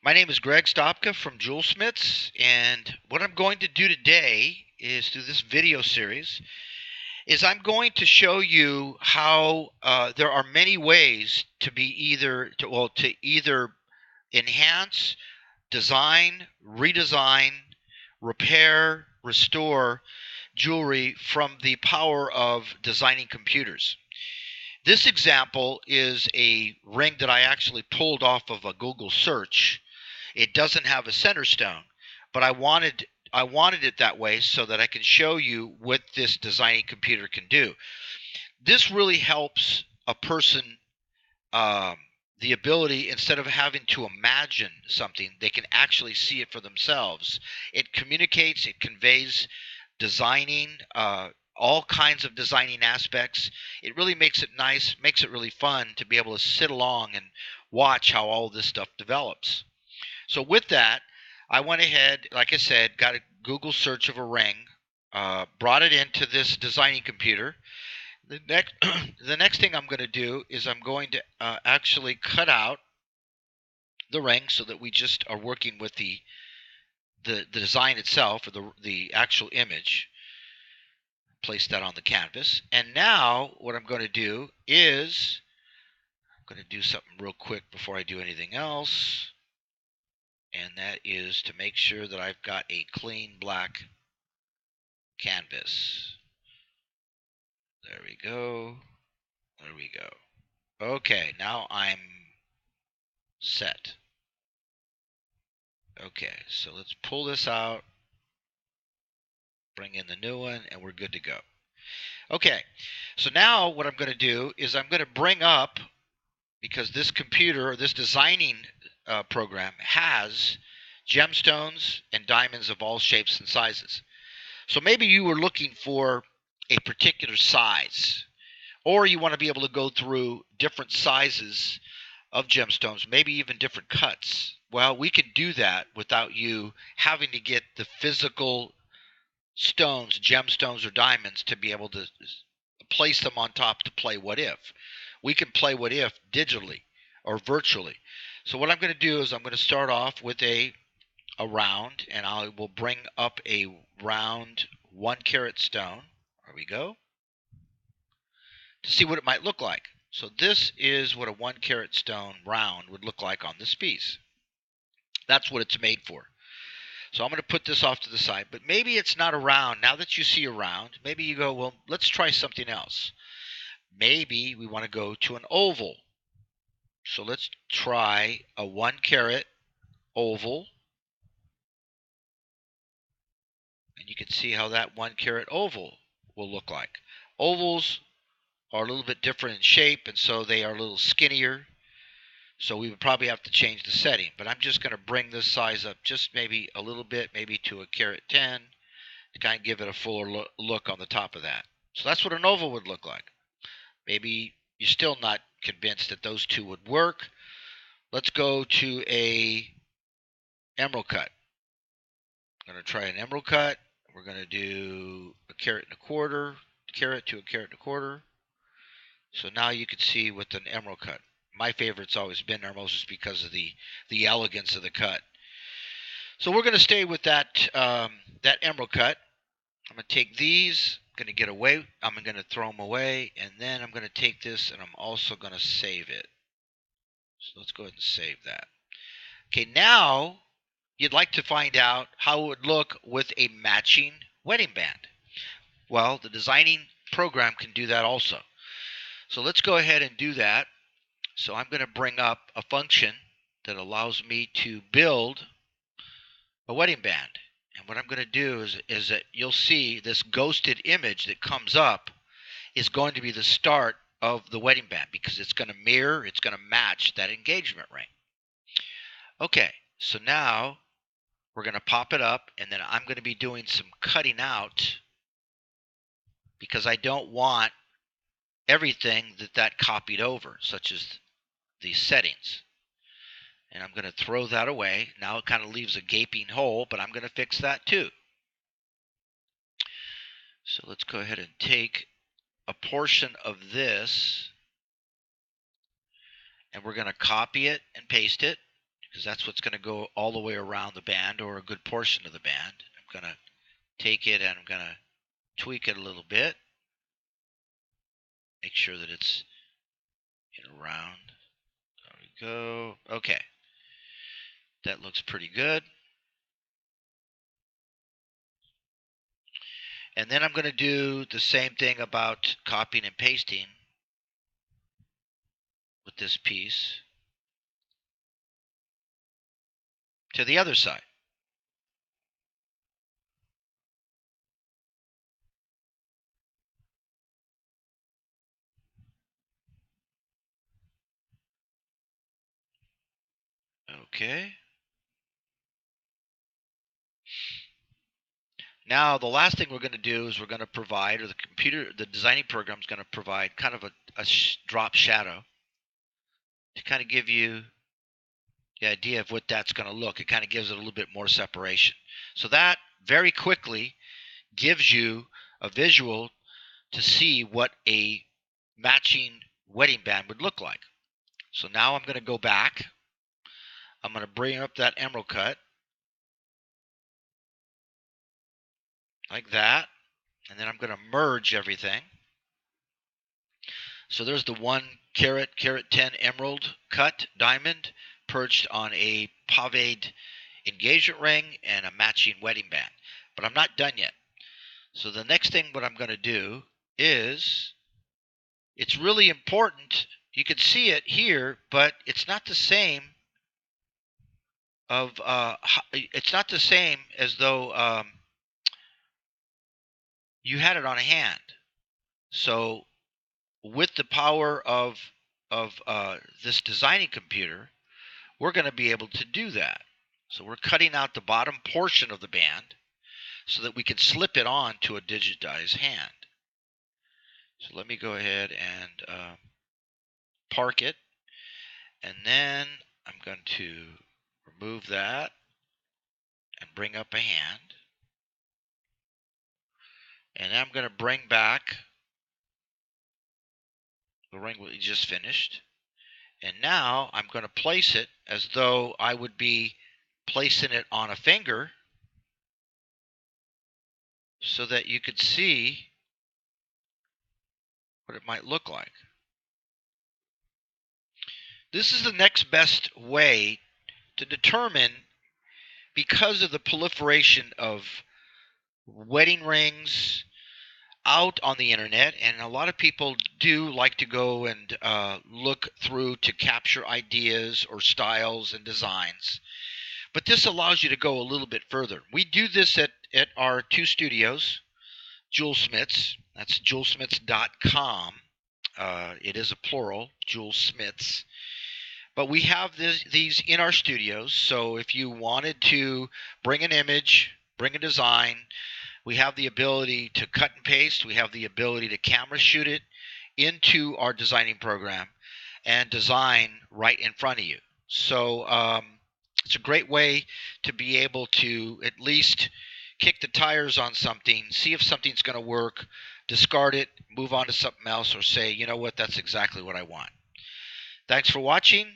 My name is Greg Stopka from Jewelsmiths, and what I'm going to do today is through this video series is I'm going to show you how there are many ways to be to either enhance, design, redesign, repair, restore jewelry from the power of designing computers. This example is a ring that I actually pulled off of a Google search. It doesn't have a center stone, but I wanted it that way so that I can show you what this designing computer can do. This really helps a person um, the ability, instead of having to imagine something, they can actually see it for themselves. It communicates, it conveys designing, all kinds of designing aspects. It really makes it nice, makes it really fun to be able to sit along and watch how all this stuff develops. So with that, I went ahead, like I said, got a Google search of a ring, brought it into this designing computer. The next, the next thing I'm going to do is I'm going to actually cut out the ring so that we just are working with the design itself, or the actual image. Place that on the canvas. And now what I'm going to do is I'm going to do something real quick before I do anything else. And that is to make sure that I've got a clean black canvas. There we go. There we go. Okay, now I'm set. Okay, so let's pull this out, bring in the new one, and we're good to go. Okay, so now what I'm going to do is I'm going to bring up, because this computer, or this designing program, has gemstones and diamonds of all shapes and sizes. So maybe you were looking for a particular size, or you want to be able to go through different sizes of gemstones, maybe even different cuts. Well, we can do that without you having to get the physical stones, gemstones, or diamonds to be able to place them on top to play what if. We can play what if digitally or virtually. So what I'm going to do is I'm going to start off with a round, and I will bring up a round 1 carat stone. There we go. To see what it might look like. So this is what a 1 carat stone round would look like on this piece. That's what it's made for. So I'm going to put this off to the side, but maybe it's not a round. Now that you see a round, maybe you go, well, let's try something else. Maybe we want to go to an oval. So let's try a 1 carat oval. And you can see how that 1 carat oval will look like. Ovals are a little bit different in shape, and so they are a little skinnier. So we would probably have to change the setting. But I'm just going to bring this size up just maybe a little bit, maybe to a carat 10, to kind of give it a fuller look on the top of that. So that's what an oval would look like. Maybe you're still not convinced that those two would work. Let's go to a emerald cut. I'm going to try an emerald cut. We're going to do a carat and a quarter, carat to a carat and a quarter. So now you can see with an emerald cut. My favorite's always been emeralds just because of the elegance of the cut. So we're going to stay with that that emerald cut. I'm going to take these, I'm going to get away, I'm going to throw them away, and then I'm going to take this and I'm also going to save it. So let's go ahead and save that. Okay, now you'd like to find out how it would look with a matching wedding band. Well, the designing program can do that also. So let's go ahead and do that. So I'm going to bring up a function that allows me to build a wedding band. And what I'm going to do is that you'll see this ghosted image that comes up is going to be the start of the wedding band, because it's going to mirror, it's going to match that engagement ring. Okay, so now we're going to pop it up, and then I'm going to be doing some cutting out, because I don't want everything that copied over, such as these settings. And I'm going to throw that away. Now it kind of leaves a gaping hole, but I'm going to fix that too. So let's go ahead and take a portion of this, and we're going to copy it and paste it. because that's what's going to go all the way around the band, or a good portion of the band. I'm going to take it and I'm going to tweak it a little bit. Make sure that it's around. There we go. Okay. That looks pretty good. And then I'm going to do the same thing about copying and pasting with this piece to the other side. Okay. Now, the last thing we're going to do is we're going to provide, or the designing program is going to provide kind of a drop shadow to kind of give you the idea of what that's going to look. It kind of gives it a little bit more separation. So that very quickly gives you a visual to see what a matching wedding band would look like. So now I'm going to go back. I'm going to bring up that emerald cut like that, and then I'm going to merge everything. So there's the 1 carat, carat 10 emerald cut diamond perched on a paved engagement ring and a matching wedding band. But I'm not done yet. So the next thing what I'm going to do is, it's really important. You can see it here, but it's not the same of it's not the same as though you had it on a hand. So with the power of this designing computer, we're going to be able to do that. So we're cutting out the bottom portion of the band so that we can slip it on to a digitized hand. So let me go ahead and park it, and then I'm going to remove that and bring up a hand, and then I'm going to bring back the ring we just finished, and now I'm going to place it as though I would be placing it on a finger so that you could see what it might look like. This is the next best way to determine, because of the proliferation of wedding rings out on the internet, and a lot of people do like to go and look through to capture ideas or styles and designs. But this allows you to go a little bit further. We do this at our 2 studios, Jewelsmiths. That's jewelsmiths.com. It is a plural, Jewelsmiths. But we have these in our studios, so if you wanted to bring an image, bring a design, we have the ability to cut and paste. We have the ability to camera shoot it into our designing program and design right in front of you. So it's a great way to be able to at least kick the tires on something, see if something's going to work, discard it, move on to something else, or say, you know what, that's exactly what I want. Thanks for watching.